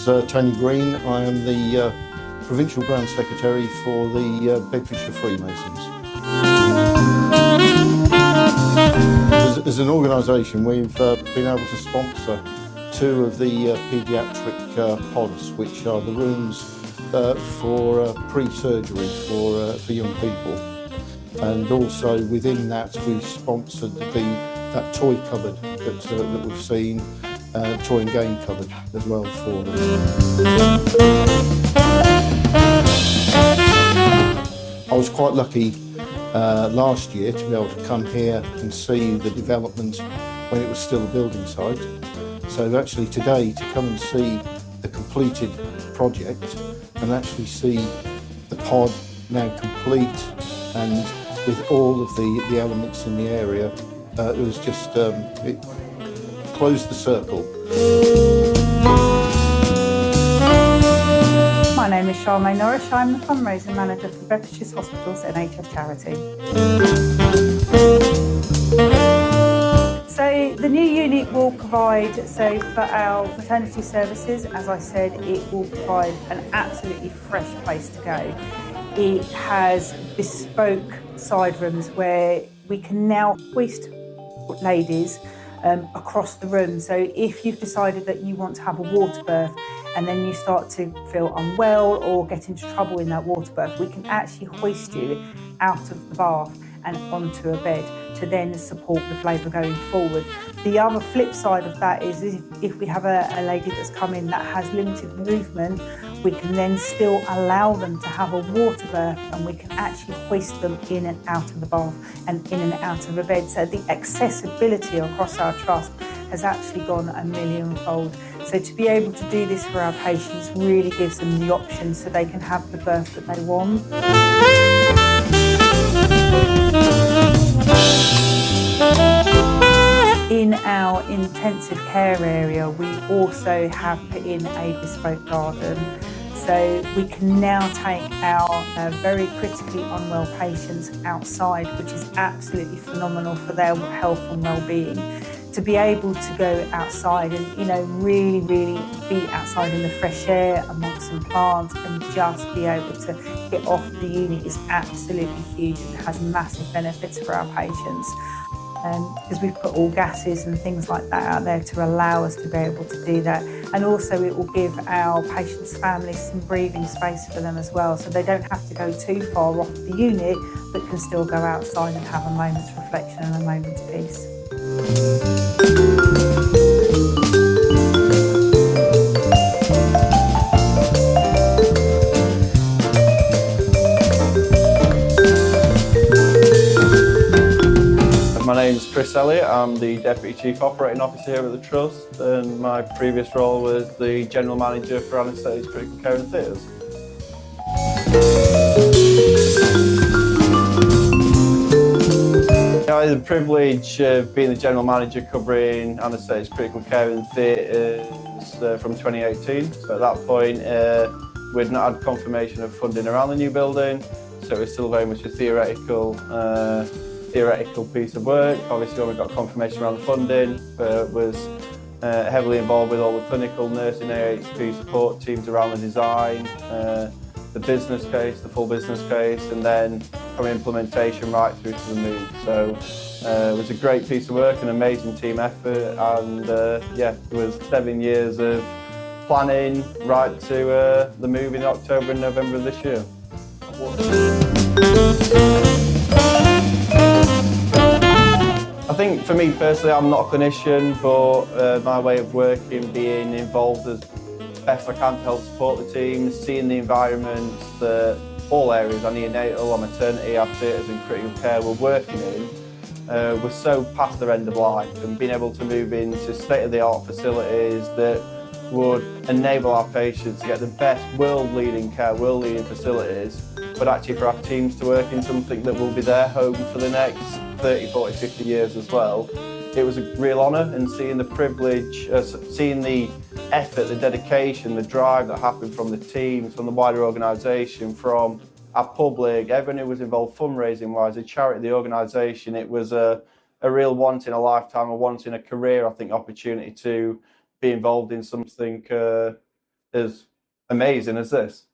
is Tony Green. I am the Provincial Grand Secretary for the Bedfordshire Freemasons. As an organisation, we've been able to sponsor two of the paediatric pods, which are the rooms for pre-surgery for young people. And also within that, we've sponsored that toy cupboard that we've seen, toy and game cupboard as well for them. I was quite lucky last year to be able to come here and see the development when it was still a building site. So actually today to come and see the completed project and actually see the pod now complete and with all of the elements in the area, it was just, it closed the circle. My name is Charmaine Norris. I'm the fundraising manager for Bedfordshire's Hospitals NHS charity. So the new unit will provide, so for our maternity services, as I said, it will provide an absolutely fresh place to go. It has bespoke side rooms where we can now hoist ladies across the room. So if you've decided that you want to have a water birth and then you start to feel unwell or get into trouble in that water birth, we can actually hoist you out of the bath and onto a bed to then support with labour going forward. The other flip side of that is if we have a lady that's come in that has limited movement, we can then still allow them to have a water birth and we can actually hoist them in and out of the bath and in and out of a bed. So the accessibility across our trust has actually gone a millionfold. So to be able to do this for our patients really gives them the option so they can have the birth that they want. In our intensive care area, we also have put in a bespoke garden. So we can now take our very critically unwell patients outside, which is absolutely phenomenal for their health and well-being. To be able to go outside and, really be outside in the fresh air amongst some plants and just be able to get off the unit is absolutely huge and has massive benefits for our patients. Because we've put all gases and things like that out there to allow us to be able to do that. And also it will give our patients' families some breathing space for them as well, so they don't have to go too far off the unit, but can still go outside and have a moment's reflection and a moment's peace. My name's Chris Elliott. I'm the Deputy Chief Operating Officer here at the Trust, and my previous role was the General Manager for Anaesthetics, Critical Care and Theatres. I had the privilege of being the General Manager covering Anaesthetics, Critical Care and Theatres from 2018. So at that point, we'd not had confirmation of funding around the new building, so it was still very much a theoretical piece of work. Obviously, when we got confirmation around the funding, was heavily involved with all the clinical, nursing, AHP support teams around the design, the business case, the full business case, and then from implementation right through to the move. So it was a great piece of work, an amazing team effort, and it was 7 years of planning right to the move in October and November of this year. I think for me personally, I'm not a clinician, but my way of working, being involved as best I can to help support the team, seeing the environments that all areas, our neonatal, our maternity, our theatres and critical care we're working in, we're so past their end of life, and being able to move into state-of-the-art facilities that would enable our patients to get the best world-leading care, world-leading facilities, but actually for our teams to work in something that will be their home for the next 30, 40, 50 years as well. It was a real honour, and seeing the privilege, seeing the effort, the dedication, the drive that happened from the teams, from the wider organisation, from our public, everyone who was involved fundraising-wise, the charity, the organisation, it was a real once in a lifetime, a once in a career, I think, opportunity to be involved in something as amazing as this.